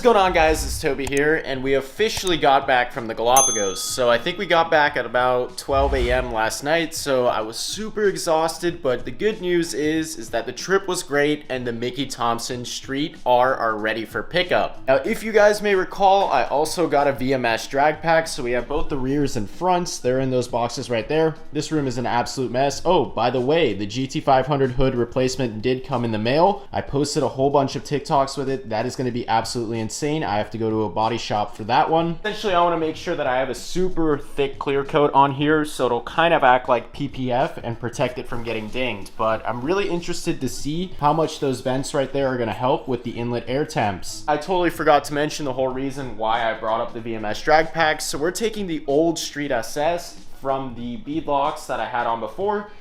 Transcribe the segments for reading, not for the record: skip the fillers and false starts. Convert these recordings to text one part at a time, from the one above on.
going on, guys? It's Toby here, and we officially got back from the Galapagos. So I think we got back at about 12 a.m. last night, so I was super exhausted, but the good news is that the trip was great and the Mickey Thompson Street R are ready for pickup. Now, if you guys may recall, I also got a VMS drag pack, so we have both the rears and fronts. They're in those boxes right there. This room is an absolute mess. Oh, by the way, the GT500 hood replacement did come in the mail. I posted a whole bunch of TikToks with it. That is going to be absolutely insane. I have to go to a body shop for that one. Essentially, I want to make sure that I have a super thick clear coat on here so it'll kind of act like PPF and protect it from getting dinged. But I'm really interested to see how much those vents right there are going to help with the inlet air temps. I totally forgot to mention the whole reason why I brought up the VMS drag pack. So we're taking the old Street SS from the Beadlocks that I had on before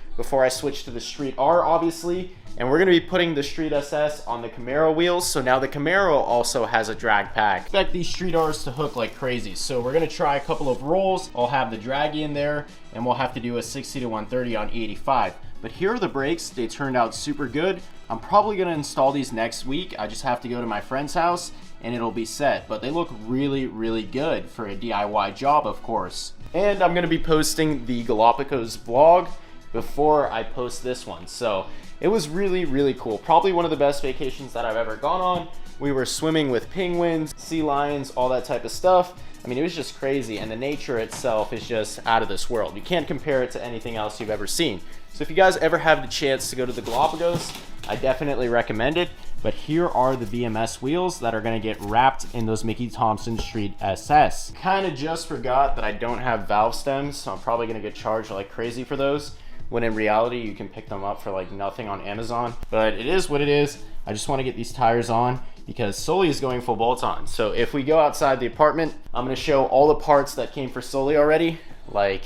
I switched to the Street R, obviously. And we're going to be putting the Street SS on the Camaro wheels, so now the Camaro also has a drag pack. Expect these Street Rs to hook like crazy, so we're going to try a couple of rolls. I'll have the draggy in there, and we'll have to do a 60 to 130 on E85. But here are the brakes. They turned out super good. I'm probably going to install these next week. I just have to go to my friend's house, and it'll be set. But they look really, really good for a DIY job, of course. And I'm going to be posting the Galapagos vlog before I post this one, so it was really, really cool. Probably one of the best vacations that I've ever gone on. We were swimming with penguins, sea lions, all that type of stuff. I mean, it was just crazy, and the nature itself is just out of this world. You can't compare it to anything else you've ever seen. So if you guys ever have the chance to go to the Galapagos, I definitely recommend it. But here are the VMS wheels that are gonna get wrapped in those Mickey Thompson Street SS. Kind of just forgot that I don't have valve stems, so I'm probably gonna get charged like crazy for those, when in reality you can pick them up for like nothing on Amazon. But it is what it is. I just want to get these tires on because Sully is going full bolt on. So if we go outside the apartment, I'm going to show all the parts that came for Sully already. Like,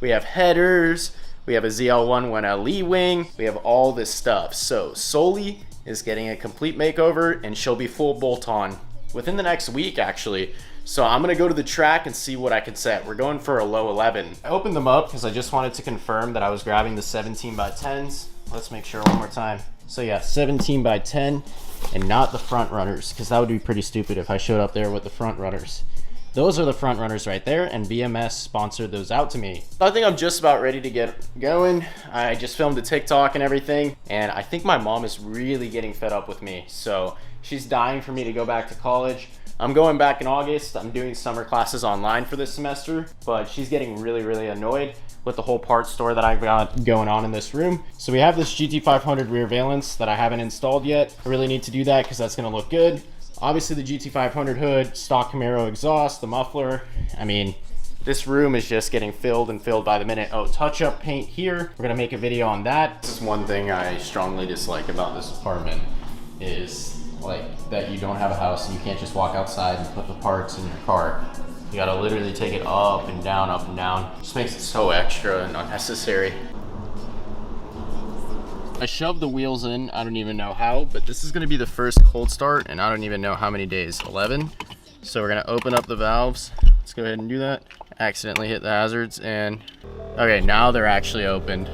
we have headers, we have a ZL1 when a Lee wing, we have all this stuff. So Sully is getting a complete makeover, and she'll be full bolt on within the next week, actually. So I'm gonna go to the track and see what I can set. We're going for a low 11. I opened them up because I just wanted to confirm that I was grabbing the 17x10s. Let's make sure one more time. So yeah, 17x10 and not the front runners, because that would be pretty stupid if I showed up there with the front runners. Those are the front runners right there, and VMS sponsored those out to me. I think I'm just about ready to get going. I just filmed a TikTok and everything, and I think my mom is really getting fed up with me. So she's dying for me to go back to college. I'm going back in August. I'm doing summer classes online for this semester, but she's getting really, really annoyed with the whole parts store that I've got going on in this room. So we have this GT500 rear valence that I haven't installed yet. I really need to do that because that's gonna look good. Obviously the GT500 hood, stock Camaro exhaust, the muffler. I mean, this room is just getting filled and filled by the minute. Oh, touch-up paint here. We're gonna make a video on that. This is one thing I strongly dislike about this apartment is like that you don't have a house and you can't just walk outside and put the parts in your car. You gotta literally take it up and down, up and down. Just makes it so extra and unnecessary. I shoved the wheels in, I don't even know how, but this is gonna be the first cold start and I don't even know how many days, 11. So we're gonna open up the valves. Let's go ahead and do that. Accidentally hit the hazards and, okay, now they're actually opened.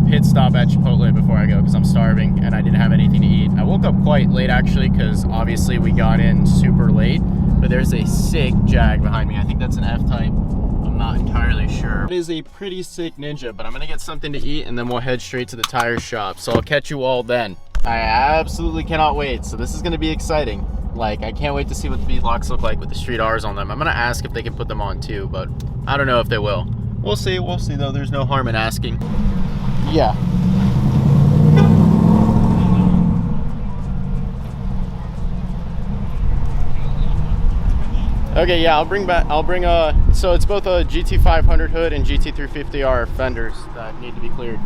Pit stop at Chipotle before I go because I'm starving and I didn't have anything to eat. I woke up quite late actually because obviously we got in super late, but there's a sick Jag behind me. I think that's an F-Type. I'm not entirely sure. It is a pretty sick Ninja, but I'm gonna get something to eat and then we'll head straight to the tire shop. So I'll catch you all then. I absolutely cannot wait. So this is gonna be exciting. Like, I can't wait to see what the Beadlocks look like with the Street Rs on them. I'm gonna ask if they can put them on too, but I don't know if they will. We'll see though. There's no harm in asking. Yeah. Okay, yeah, I'll bring so it's both a GT500 hood and GT350R fenders that need to be cleared.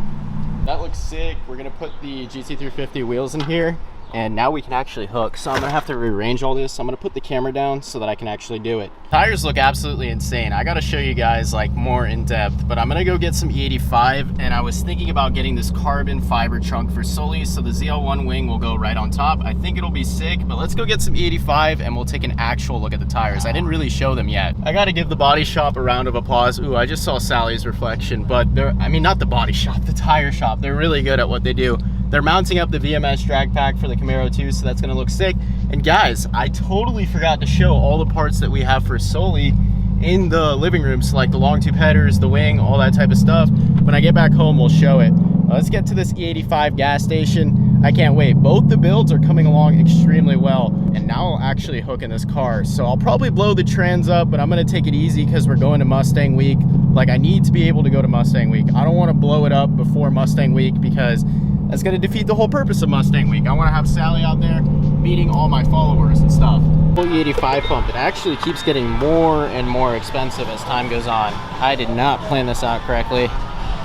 That looks sick. We're gonna put the GT350 wheels in here, and now we can actually hook. So I'm gonna have to rearrange all this. I'm gonna put the camera down so that I can actually do it. Tires look absolutely insane. I gotta show you guys like more in depth, but I'm gonna go get some E85, and I was thinking about getting this carbon fiber trunk for Sully, so the ZL1 wing will go right on top. I think it'll be sick, but let's go get some E85 and we'll take an actual look at the tires. I didn't really show them yet. I gotta give the body shop a round of applause. Ooh, I just saw Sally's reflection, but I mean, not the body shop, the tire shop. They're really good at what they do. They're mounting up the VMS drag pack for the Camaro too, so that's gonna look sick. And guys, I totally forgot to show all the parts that we have for Sully in the living room. So like the long tube headers, the wing, all that type of stuff. When I get back home, we'll show it. Let's get to this E85 gas station. I can't wait. Both the builds are coming along extremely well. And now I'll actually hook in this car. So I'll probably blow the trans up, but I'm gonna take it easy because we're going to Mustang week. Like I need to be able to go to Mustang week. I don't wanna blow it up before Mustang week because that's gonna defeat the whole purpose of Mustang week. I wanna have Sally out there meeting all my followers and stuff. Full E85 pump, it actually keeps getting more and more expensive as time goes on. I did not plan this out correctly.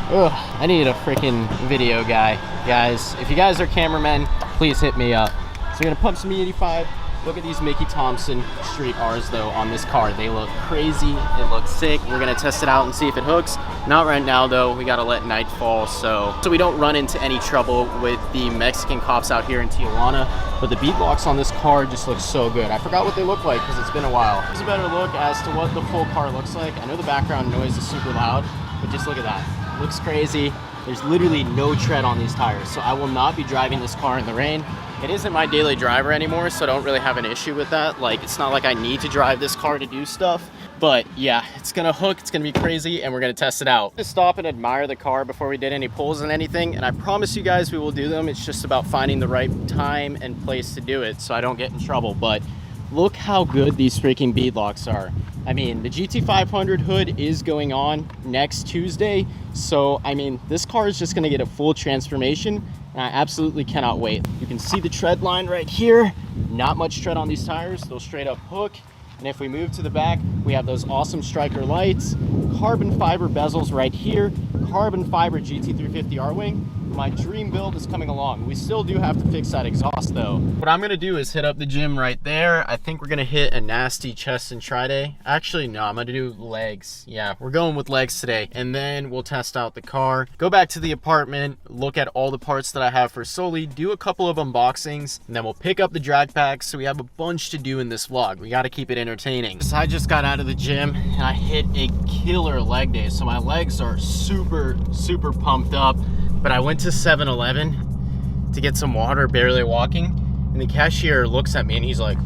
Ugh, I need a freaking video guy. Guys, if you guys are cameramen, please hit me up. So we're gonna pump some E85. Look at these Mickey Thompson Street R's though on this car. They look crazy, it looks sick. We're gonna test it out and see if it hooks. Not right now though, we gotta let night fall so we don't run into any trouble with the Mexican cops out here in Tijuana. But the Beadlocks on this car just look so good. I forgot what they look like because it's been a while. Here's a better look as to what the full car looks like. I know the background noise is super loud, but just look at that. It looks crazy. There's literally no tread on these tires, so I will not be driving this car in the rain. It isn't my daily driver anymore, so I don't really have an issue with that. Like, it's not like I need to drive this car to do stuff. But yeah, it's gonna hook, it's gonna be crazy, and we're gonna test it out. Just stop and admire the car before we did any pulls and anything, and I promise you guys we will do them. It's just about finding the right time and place to do it so I don't get in trouble. But look how good these freaking Beadlocks are. I mean, the GT500 hood is going on next Tuesday. So, I mean, this car is just gonna get a full transformation, and I absolutely cannot wait. You can see the tread line right here. Not much tread on these tires. They'll straight up hook. And if we move to the back, we have those awesome striker lights, carbon fiber bezels right here, carbon fiber GT350R wing. My dream build is coming along. We still do have to fix that exhaust though. What I'm gonna do is hit up the gym right there. I think we're gonna hit a nasty chest and tri day. Actually, no, I'm gonna do legs. Yeah, we're going with legs today. And then we'll test out the car, go back to the apartment, look at all the parts that I have for Sully, do a couple of unboxings, and then we'll pick up the drag pack. So we have a bunch to do in this vlog. We gotta keep it entertaining. So I just got out of the gym and I hit a killer leg day. So my legs are super, super pumped up. But I went to 7-Eleven to get some water, barely walking, and the cashier looks at me and he's like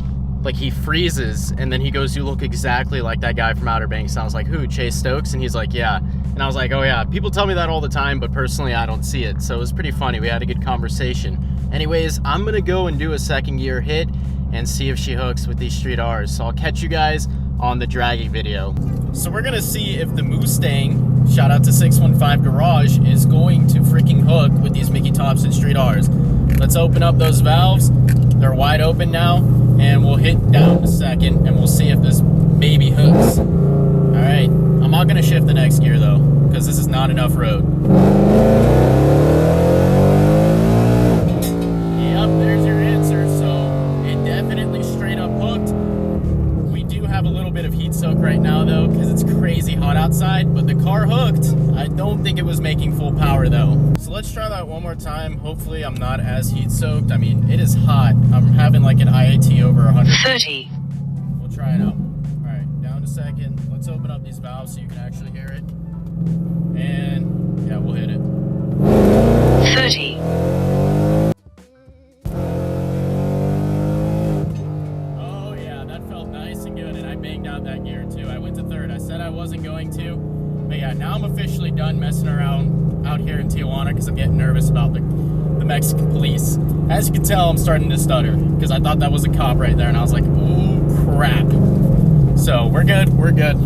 he freezes, and then he goes, "You look exactly like that guy from Outer Banks." And I was like, "Who, Chase Stokes?" And he's like, "Yeah." And I was like, "Oh yeah, people tell me that all the time, but personally I don't see it." So it was pretty funny. We had a good conversation. Anyways, I'm gonna go and do a second gear hit and see if she hooks with these Street R's. So I'll catch you guys on the dragging video. So we're gonna see if the Mustang, shout out to 615 Garage, is going to freaking hook with these Mickey Thompson Street R's. Let's open up those valves. They're wide open now, and we'll hit down a second and we'll see if this baby hooks. All right, I'm not gonna shift the next gear though, because this is not enough road. Yep, there's your answer. So it definitely straight up hooked. Have a little bit of heat soak right now though because it's crazy hot outside, but the car hooked. I don't think it was making full power though. So let's try that one more time. Hopefully I'm not as heat soaked. I mean, it is hot. I'm having like an IAT over 130. We'll try it out. All right, down a second. Let's open up these valves so you can actually hear it. And yeah, we'll hit it. 30. That gear too. I went to third. I said I wasn't going to, but yeah, now I'm officially done messing around out here in Tijuana because I'm getting nervous about the Mexican police. As you can tell, I'm starting to stutter because I thought that was a cop right there, and I was like, "Ooh, crap." So we're good. We're good.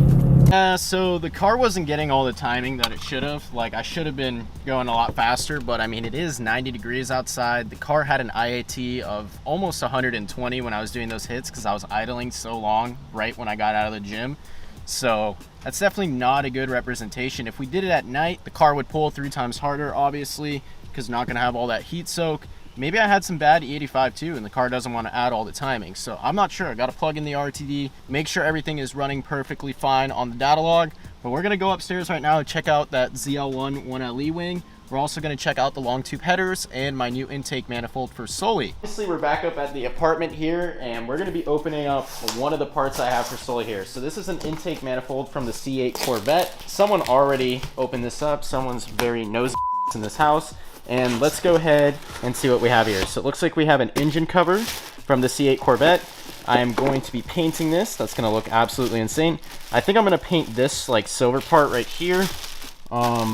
So the car wasn't getting all the timing that it should have. Like, I should have been going a lot faster, but I mean, it is 90 degrees outside. The car had an IAT of almost 120 when I was doing those hits because I was idling so long right when I got out of the gym. So that's definitely not a good representation. If we did it at night, the car would pull 3 times harder, obviously, because not going to have all that heat soak. Maybe I had some bad E85 too, and the car doesn't want to add all the timing. So I'm not sure. I got to plug in the RTD, make sure everything is running perfectly fine on the data log. But we're going to go upstairs right now and check out that ZL1 1LE wing. We're also going to check out the long tube headers and my new intake manifold for Sully. Obviously, we're back up at the apartment here, and we're going to be opening up one of the parts I have for Sully here. So this is an intake manifold from the C8 Corvette. Someone already opened this up. Someone's very nosy in this house. And let's go ahead and see what we have here. So it looks like we have an engine cover from the C8 Corvette. I am going to be painting this. That's going to look absolutely insane. I think I'm going to paint this like silver part right here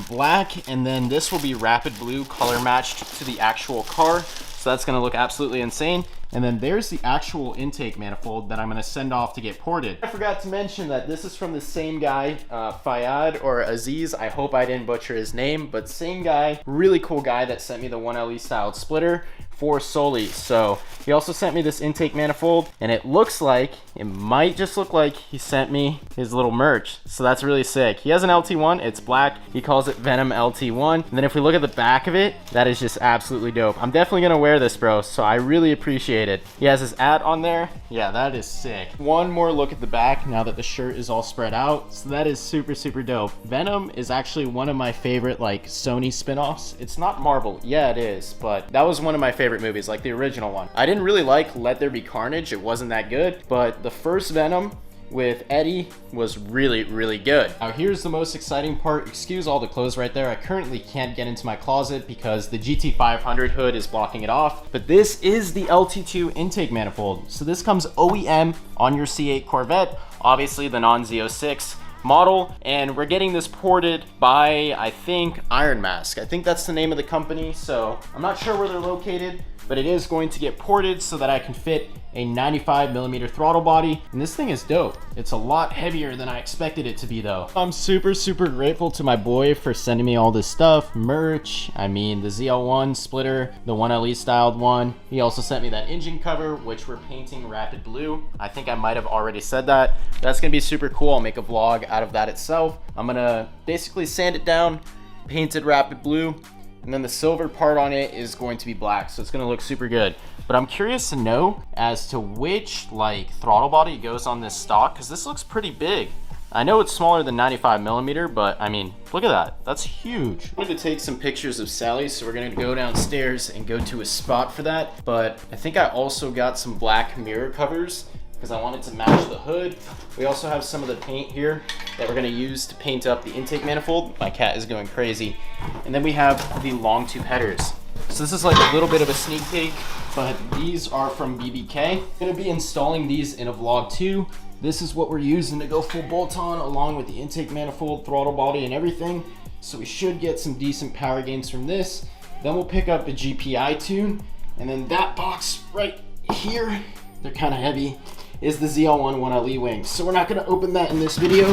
black, and then this will be rapid blue color matched to the actual car. So that's going to look absolutely insane. And then there's the actual intake manifold that I'm going to send off to get ported. I forgot to mention that this is from the same guy, Fayad or Aziz. I hope I didn't butcher his name, but same guy, really cool guy that sent me the 1LE styled splitter for Sully. So he also sent me this intake manifold, and it looks like, it might just look like he sent me his little merch. So that's really sick. He has an LT1, it's black. He calls it Venom LT1. And then if we look at the back of it, that is just absolutely dope. I'm definitely gonna wear this, bro, so I really appreciate it. He has his ad on there. Yeah, that is sick. One more look at the back now that the shirt is all spread out. So that is super, super dope. Venom is actually one of my favorite like Sony spin-offs. It's not Marvel. Yeah, it is, but that was one of my favorite movies, like the original one. I didn't really like Let There Be Carnage. It wasn't that good, but the first Venom with Eddie was really, really good. Now here's the most exciting part. Excuse all the clothes right there. I currently can't get into my closet because the GT500 hood is blocking it off, but this is the LT2 intake manifold. So this comes OEM on your C8 Corvette, obviously the non-Z06 model, and we're getting this ported by, I think, Iron Mask. I think that's the name of the company, so I'm not sure where they're located, but it is going to get ported so that I can fit a 95mm throttle body. And this thing is dope. It's a lot heavier than I expected it to be though. I'm super, super grateful to my boy for sending me all this stuff, merch. I mean, the ZL1 splitter, the 1LE styled one. He also sent me that engine cover, which we're painting rapid blue. I think I might have already said that. That's gonna be super cool. I'll make a vlog out of that itself. I'm gonna basically sand it down, paint it rapid blue, and then the silver part on it is going to be black, so it's gonna look super good. But I'm curious to know as to which like throttle body goes on this stock, because this looks pretty big. I know it's smaller than 95mm, but I mean, look at that. That's huge. I wanted to take some pictures of Sally, so we're gonna go downstairs and go to a spot for that. But I think I also got some black mirror covers because I wanted to match the hood. We also have some of the paint here that we're gonna use to paint up the intake manifold. My cat is going crazy. And then we have the long tube headers. So this is like a little bit of a sneak peek, but these are from BBK. I'm gonna be installing these in a vlog too. This is what we're using to go full bolt on, along with the intake manifold, throttle body, and everything. So we should get some decent power gains from this. Then we'll pick up the GPI tune, and then that box right here, they're kind of heavy, is the ZL1 1LE wing. So we're not gonna open that in this video.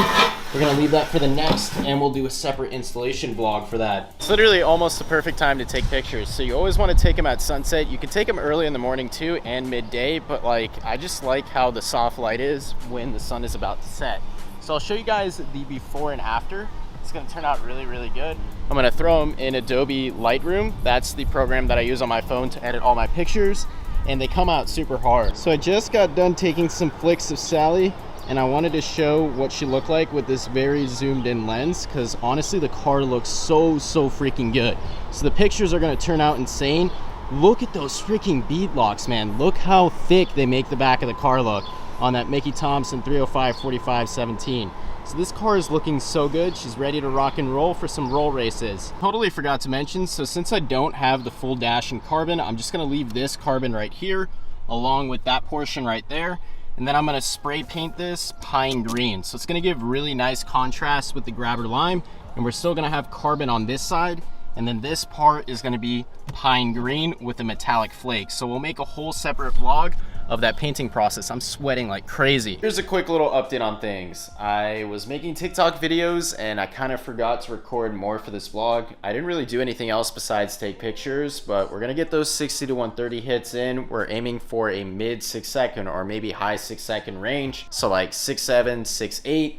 We're gonna leave that for the next, and we'll do a separate installation vlog for that. It's literally almost the perfect time to take pictures. So you always wanna take them at sunset. You can take them early in the morning too, and midday, but like, I just like how the soft light is when the sun is about to set. So I'll show you guys the before and after. It's gonna turn out really, really good. I'm gonna throw them in Adobe Lightroom. That's the program that I use on my phone to edit all my pictures, and they come out super hard. So I just got done taking some flicks of Sally, and I wanted to show what she looked like with this very zoomed in lens, because honestly the car looks so freaking good. So the pictures are gonna turn out insane. Look at those freaking beadlocks, man. Look how thick they make the back of the car look on that Mickey Thompson 305/45/17. So this car is looking so good. She's ready to rock and roll for some roll races. Totally forgot to mention, so since I don't have the full dash in carbon, I'm just gonna leave this carbon right here along with that portion right there. And then I'm gonna spray paint this pine green. So it's gonna give really nice contrast with the grabber lime, and we're still gonna have carbon on this side And then this part is gonna be pine green with a metallic flake. So we'll make a whole separate vlog of that painting process. I'm sweating like crazy. Here's a quick little update on things. I was making TikTok videos and I kind of forgot to record more for this vlog. I didn't really do anything else besides take pictures, but we're gonna get those 60 to 130 hits in. We're aiming for a mid 6-second or maybe high 6-second range. So like 6.7, 6.8,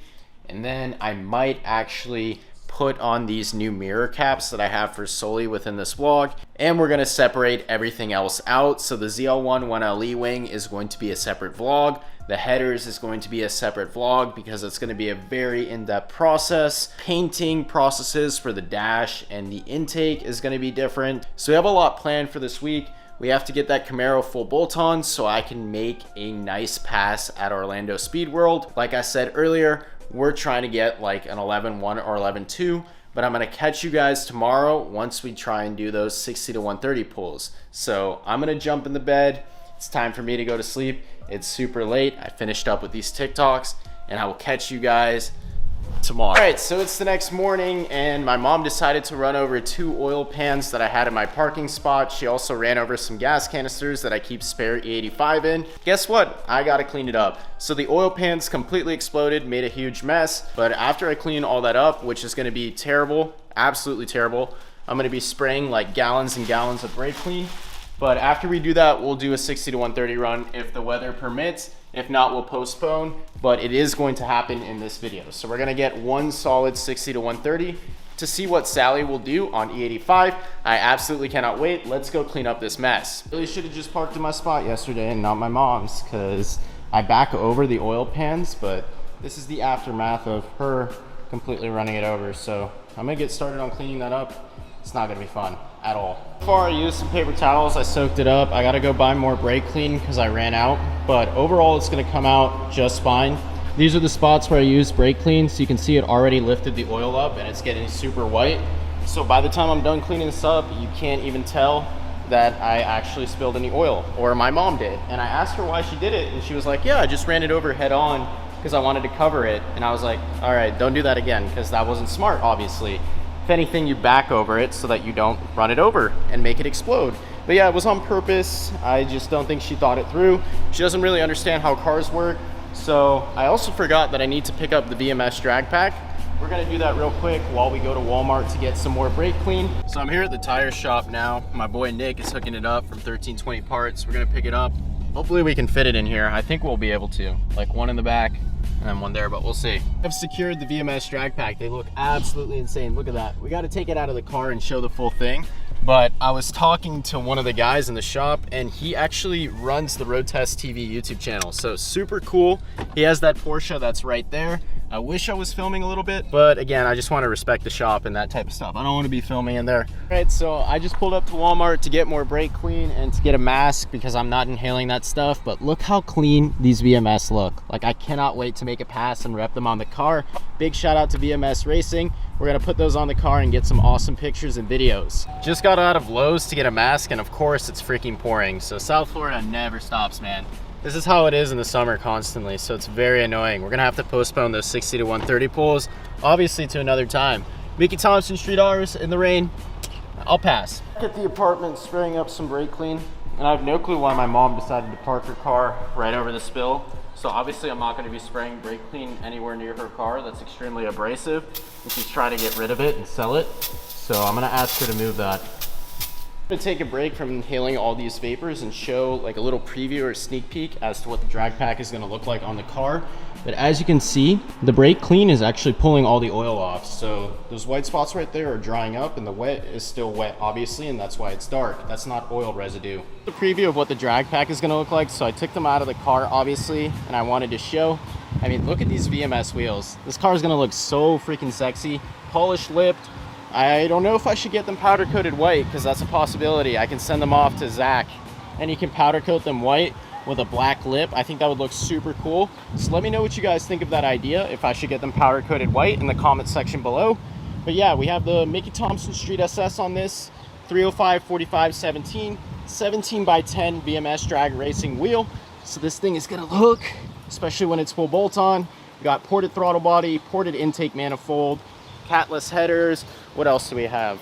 and then I might actually put on these new mirror caps that I have for Sully within this vlog, and we're going to separate everything else out. So the ZL1 1LE wing is going to be a separate vlog. The headers is going to be a separate vlog because it's going to be a very in-depth process. Painting processes for the dash and the intake is going to be different. So we have a lot planned for this week. We have to get that Camaro full bolt-on so I can make a nice pass at Orlando Speed World. Like I said earlier, we're trying to get like an 11.1 or 11.2, but I'm gonna catch you guys tomorrow once we try and do those 60 to 130 pulls. So I'm gonna jump in the bed. It's time for me to go to sleep. It's super late. I finished up with these TikToks, and I will catch you guys tomorrow. All right, so it's the next morning, and my mom decided to run over 2 oil pans that I had in my parking spot. She also ran over some gas canisters that I keep spare E85 in. Guess what? I gotta clean it up. So the oil pans completely exploded, made a huge mess, but after I clean all that up, which is gonna be terrible, absolutely terrible, I'm gonna be spraying like gallons and gallons of brake clean. But after we do that, we'll do a 60 to 130 run if the weather permits. If not, we'll postpone, but it is going to happen in this video. So we're gonna get one solid 60 to 130 to see what Sally will do on E85. I absolutely cannot wait. Let's go clean up this mess. Really should have just parked in my spot yesterday and not my mom's, because I back over the oil pans, but this is the aftermath of her completely running it over. So I'm gonna get started on cleaning that up. It's not gonna be fun at all. Before I used some paper towels, I soaked it up. I gotta go buy more brake clean because I ran out, but overall it's gonna come out just fine. These are the spots where I used brake clean, so you can see it already lifted the oil up and it's getting super white. So by the time I'm done cleaning this up, you can't even tell that I actually spilled any oil, or my mom did. And I asked her why she did it, and she was like, yeah, I just ran it over head on because I wanted to cover it. And I was like, all right, don't do that again, because that wasn't smart, obviously. If anything, you back over it so that you don't run it over and make it explode. But yeah, it was on purpose. I just don't think she thought it through. She doesn't really understand how cars work. So I also forgot that I need to pick up the VMS drag pack. We're gonna do that real quick while we go to Walmart to get some more brake clean. So I'm here at the tire shop now. My boy Nick is hooking it up from 1320 parts. We're gonna pick it up. Hopefully we can fit it in here. I think we'll be able to. Like one in the back and then one there, but we'll see. I've secured the VMS drag pack. They look absolutely insane. Look at that. We got to take it out of the car and show the full thing. But I was talking to one of the guys in the shop, and he actually runs the Road Test TV YouTube channel. So super cool. He has that Porsche that's right there. I wish I was filming a little bit, but again, I just want to respect the shop and that type of stuff. I don't want to be filming in there. All right, so I just pulled up to Walmart to get more brake clean and to get a mask because I'm not inhaling that stuff, but look how clean these VMS look. Like, I cannot wait to make a pass and rep them on the car. Big shout out to VMS Racing. We're gonna put those on the car and get some awesome pictures and videos. Just got out of Lowe's to get a mask, and of course it's freaking pouring. So South Florida never stops, man. This is how it is in the summer constantly, so it's very annoying. We're gonna have to postpone those 60 to 130 pulls, obviously, to another time. Mickey Thompson street hours in the rain, I'll pass. At the apartment, spraying up some brake clean, and I have no clue why my mom decided to park her car right over the spill. So obviously I'm not gonna be spraying brake clean anywhere near her car. That's extremely abrasive, and she's trying to get rid of it and sell it. So I'm gonna ask her to move that. I'm gonna take a break from inhaling all these vapors and show like a little preview or sneak peek as to what the drag pack is gonna look like on the car. But as you can see, the brake clean is actually pulling all the oil off. So those white spots right there are drying up, and the wet is still wet, obviously, and that's why it's dark. That's not oil residue. The preview of what the drag pack is gonna look like. So I took them out of the car, obviously, and I wanted to show. I mean, look at these VMS wheels. This car is gonna look so freaking sexy. Polished lipped. I don't know if I should get them powder coated white, because that's a possibility. I can send them off to Zach and he can powder coat them white with a black lip. I think that would look super cool. So let me know what you guys think of that idea, if I should get them powder coated white, in the comment section below. But yeah, we have the Mickey Thompson Street SS on this 305 45 17 by 10 VMS drag racing wheel. So this thing is gonna look, especially when it's full bolt on. We got ported throttle body, ported intake manifold, catless headers. What else do we have?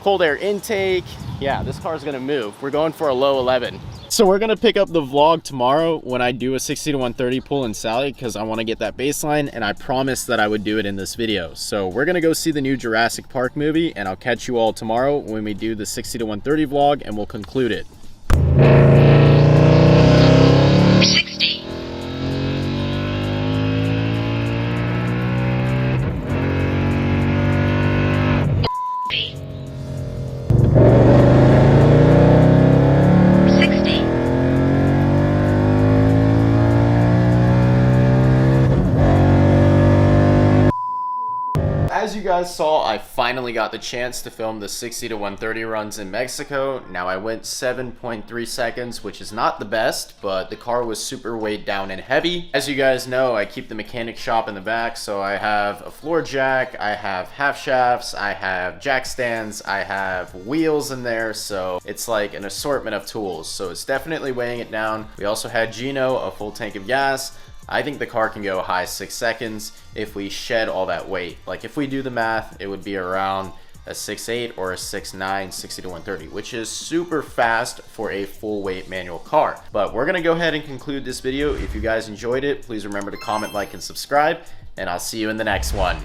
Cold air intake. Yeah, this car's gonna move. We're going for a low 11. So we're gonna pick up the vlog tomorrow when I do a 60 to 130 pull in Sully, because I want to get that baseline, and I promised that I would do it in this video. So we're gonna go see the new Jurassic Park movie, and I'll catch you all tomorrow when we do the 60 to 130 vlog, and we'll conclude it. 60. As you guys saw, I finally got the chance to film the 60 to 130 runs in Mexico. Now I went 7.3 seconds, which is not the best, but the car was super weighed down and heavy. As you guys know, I keep the mechanic shop in the back, so I have a floor jack, I have half shafts, I have jack stands, I have wheels in there, so it's like an assortment of tools. So it's definitely weighing it down. We also had Gino, a full tank of gas. I think the car can go high 6 seconds if we shed all that weight. Like if we do the math, it would be around a 6.8 or a 6.9 60 to 130, which is super fast for a full weight manual car. But we're gonna go ahead and conclude this video. If you guys enjoyed it, please remember to comment, like, and subscribe, and I'll see you in the next one.